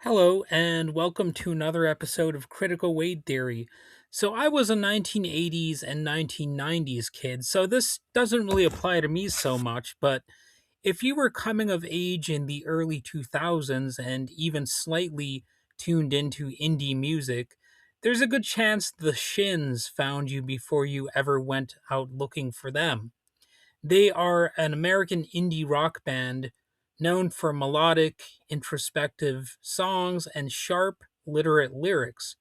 Hello, and welcome to another episode of Critical Weight Theory. So, I was a 1980s and 1990s kid, so this doesn't really apply to me so much. But if you were coming of age in the early 2000s and even slightly tuned into indie music, there's a good chance the Shins found you before you ever went out looking for them. They are an American indie rock band known for melodic, introspective songs and sharp, literate lyrics.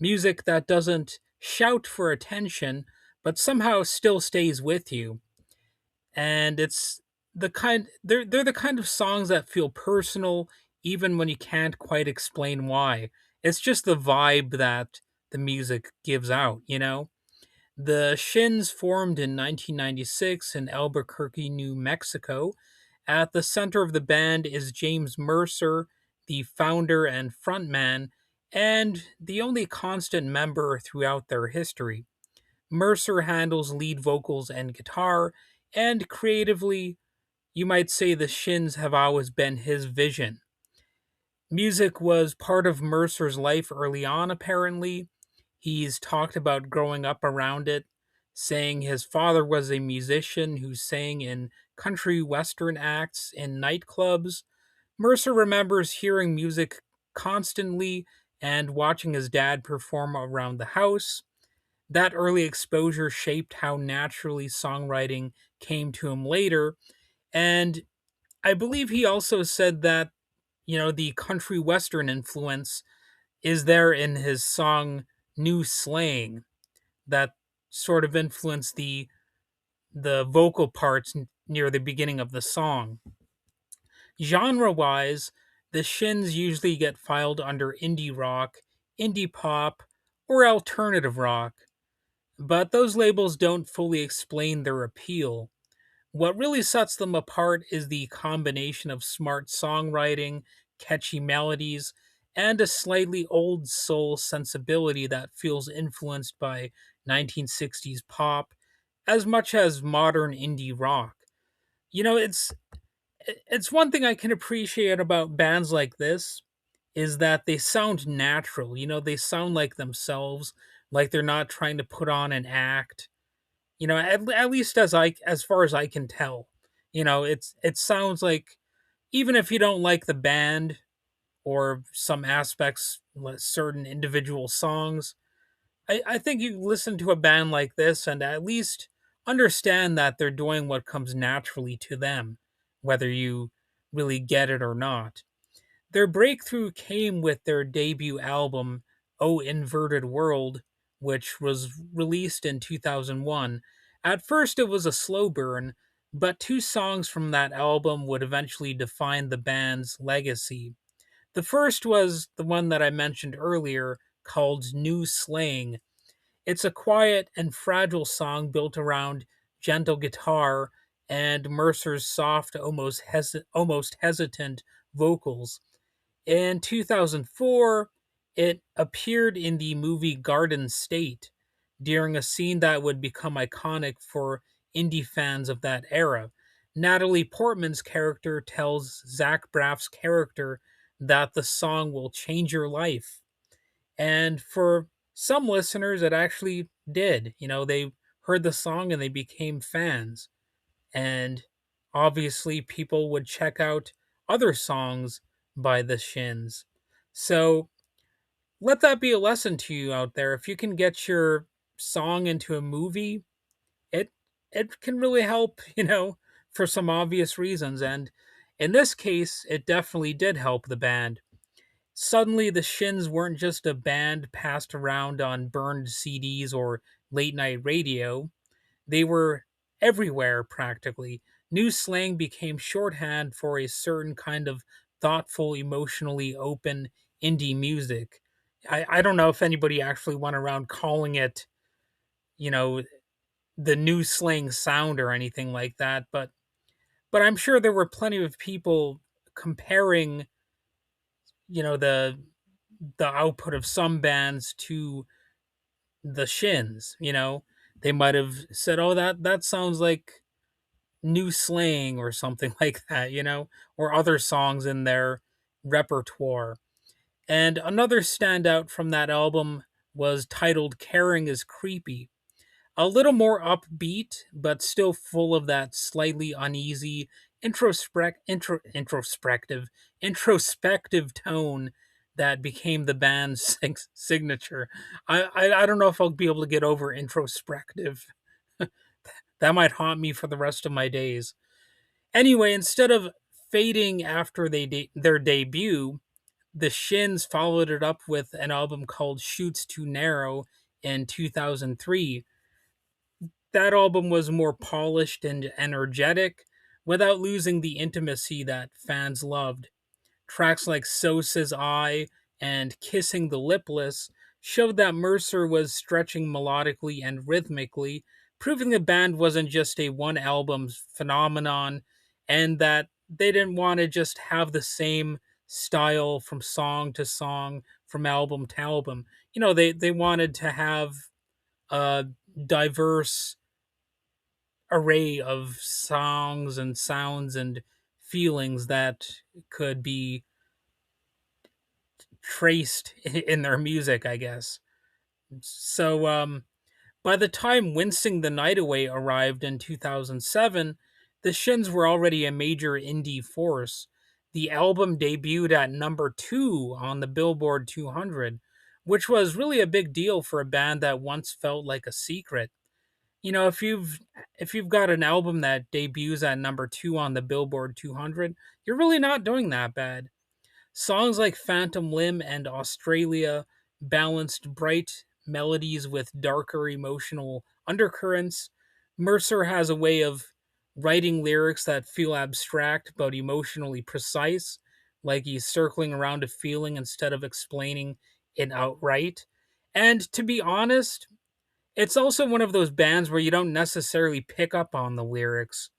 Music that doesn't shout for attention, but somehow still stays with you. And it's they're the kind of songs that feel personal even when you can't quite explain why. It's just the vibe that the music gives out, you know? The Shins formed in 1996 in Albuquerque, New Mexico. At the center of the band is James Mercer, the founder and frontman, and the only constant member throughout their history. Mercer handles lead vocals and guitar, and creatively, you might say the Shins have always been his vision. Music was part of Mercer's life early on, apparently. He's talked about growing up around it, saying his father was a musician who sang in country western acts in nightclubs. Mercer remembers hearing music constantly and watching his dad perform around the house. That early exposure shaped how naturally songwriting came to him later. And I believe he also said that, the country western influence is there in his song New Slang that sort of influenced the vocal parts near the beginning of the song. Genre-wise, the Shins usually get filed under indie rock, indie pop, or alternative rock, but those labels don't fully explain their appeal. What really sets them apart is the combination of smart songwriting, catchy melodies, and a slightly old soul sensibility that feels influenced by 1960s pop as much as modern indie rock. You know, it's one thing I can appreciate about bands like this is that they sound natural. They sound like themselves, like they're not trying to put on an act, at least as far as I can tell. It sounds like, even if you don't like the band or some aspects, like certain individual songs, I think you listen to a band like this and at least understand that they're doing what comes naturally to them, whether you really get it or not. Their breakthrough came with their debut album, Oh Inverted World, which was released in 2001. At first, it was a slow burn, but two songs from that album would eventually define the band's legacy. The first was the one that I mentioned earlier, called New Slang. It's a quiet and fragile song built around gentle guitar and Mercer's soft, almost hesitant vocals. In 2004, it appeared in the movie Garden State during a scene that would become iconic for indie fans of that era. Natalie Portman's character tells Zach Braff's character that the song will change your life. And for some listeners, it actually did. They heard the song and they became fans. And obviously, people would check out other songs by the Shins. So let that be a lesson to you out there. If you can get your song into a movie, it it can really help, for some obvious reasons. And in this case, it definitely did help the band. Suddenly, the Shins weren't just a band passed around on burned CDs or late night radio. They were everywhere practically. New slang became shorthand for a certain kind of thoughtful, emotionally open indie music. I don't know if anybody actually went around calling it, you know, the new slang sound or anything like that, but I'm sure there were plenty of people comparing, the output of some bands to the Shins. They might have said, "Oh, that sounds like new slang or something like that," or other songs in their repertoire. And another standout from that album was titled Caring is Creepy. A little more upbeat, but still full of that slightly uneasy, introspective, introspective tone that became the band's signature. I don't know if I'll be able to get over introspective. That might haunt me for the rest of my days. Anyway, instead of fading after their debut, the Shins followed it up with an album called Shoots Too Narrow in 2003. That album was more polished and energetic without losing the intimacy that fans loved. Tracks like So Says I and Kissing the Lipless showed that Mercer was stretching melodically and rhythmically, proving the band wasn't just a one album phenomenon and that they didn't want to just have the same style from song to song, from album to album. They wanted to have a diverse array of songs and sounds and feelings that could be traced in their music, I guess. So, by the time Wincing the Night Away arrived in 2007, the Shins were already a major indie force. The album debuted at number 2 on the Billboard 200, which was really a big deal for a band that once felt like a secret. If you've got an album that debuts at number 2 on the Billboard 200, you're really not doing that bad. Songs like Phantom Limb and Australia balanced bright melodies with darker emotional undercurrents. Mercer has a way of writing lyrics that feel abstract but emotionally precise, like he's circling around a feeling instead of explaining it outright. And to be honest, it's also one of those bands where you don't necessarily pick up on the lyrics.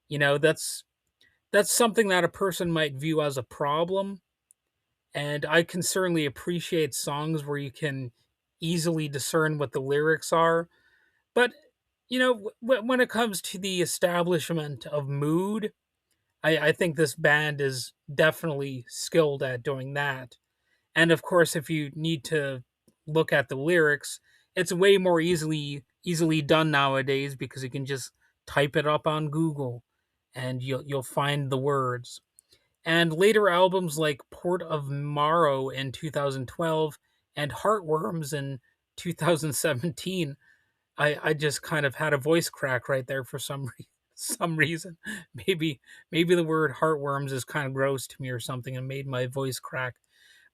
That's something that a person might view as a problem, and I can certainly appreciate songs where you can easily discern what the lyrics are. But, when it comes to the establishment of mood, I think this band is definitely skilled at doing that. And of course, if you need to look at the lyrics, it's way more easily done nowadays because you can just type it up on Google and you'll find the words. And later albums like Port of Morrow in 2012 and Heartworms in 2017, I just kind of had a voice crack right there for some reason. Maybe the word heartworms is kind of gross to me or something and made my voice crack.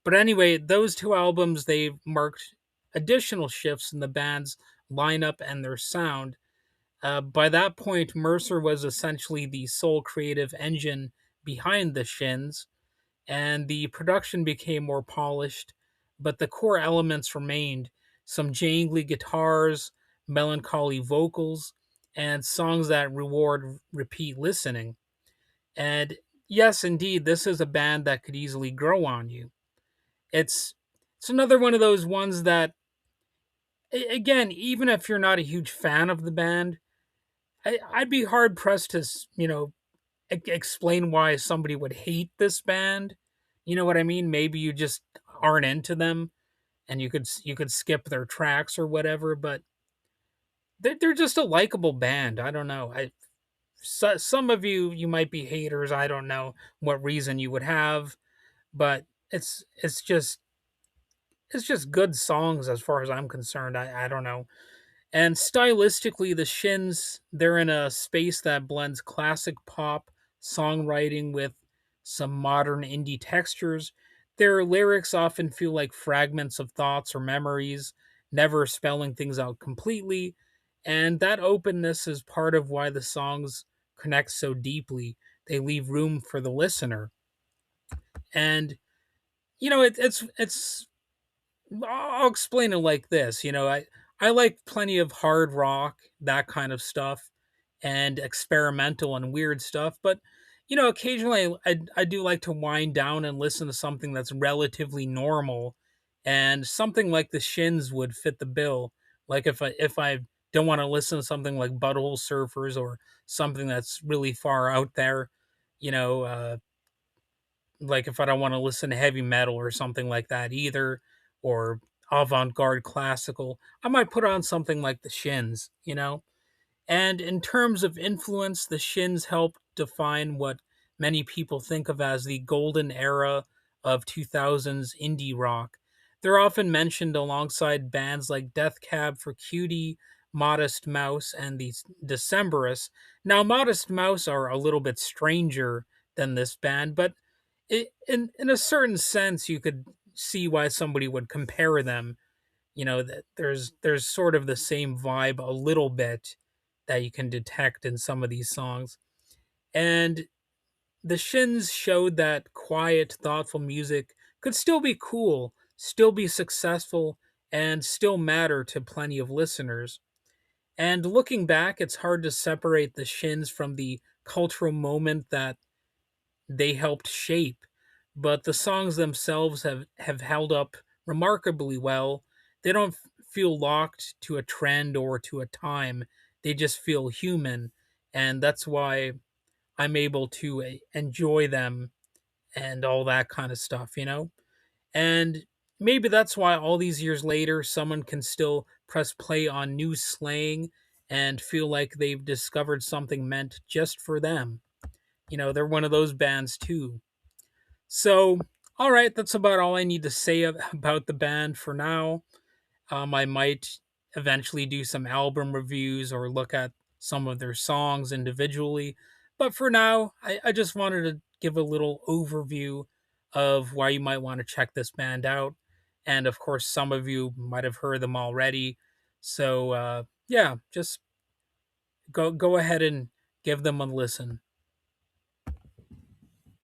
But anyway, those two albums, they marked additional shifts in the band's lineup and their sound. By that point, Mercer was essentially the sole creative engine behind the Shins, and the production became more polished, but the core elements remained: some jangly guitars, melancholy vocals, and songs that reward repeat listening. And yes, indeed, this is a band that could easily grow on you. It's it's another one of those ones that, again, even if you're not a huge fan of the band, I'd be hard pressed to explain why somebody would hate this band. You know what I mean? Maybe you just aren't into them, and you could skip their tracks or whatever. But they're just a likable band. I don't know. Some of you might be haters. I don't know what reason you would have, but it's just good songs as far as I'm concerned. I don't know. And stylistically, the Shins, they're in a space that blends classic pop songwriting with some modern indie textures. Their lyrics often feel like fragments of thoughts or memories, never spelling things out completely. And that openness is part of why the songs connect so deeply. They leave room for the listener. And it's I'll explain it like this. I like plenty of hard rock, that kind of stuff, and experimental and weird stuff. But occasionally I do like to wind down and listen to something that's relatively normal, and something like the Shins would fit the bill. Like if I don't want to listen to something like Butthole Surfers or something that's really far out there, you know, uh, like if I don't want to listen to heavy metal or something like that either, or avant-garde classical, I might put on something like the Shins, you know? And in terms of influence, the Shins helped define what many people think of as the golden era of 2000s indie rock. They're often mentioned alongside bands like Death Cab for Cutie, Modest Mouse, and the Decemberists. Now, Modest Mouse are a little bit stranger than this band, but in a certain sense, you could see why somebody would compare them. You know that there's sort of the same vibe a little bit that you can detect in some of these songs. And the Shins showed that quiet, thoughtful music could still be cool, still be successful, and still matter to plenty of listeners. And looking back, it's hard to separate the Shins from the cultural moment that they helped shape, but the songs themselves have held up remarkably well. They don't feel locked to a trend or to a time. They just feel human, and that's why I'm able to enjoy them and all that kind of stuff, you know? And maybe that's why all these years later someone can still press play on new slang and feel like they've discovered something meant just for them. You know, they're one of those bands too. So, all right, that's about all I need to say about the band for now. I might eventually do some album reviews or look at some of their songs individually. But for now, I just wanted to give a little overview of why you might want to check this band out. And of course, some of you might have heard them already. So, yeah, just go ahead and give them a listen.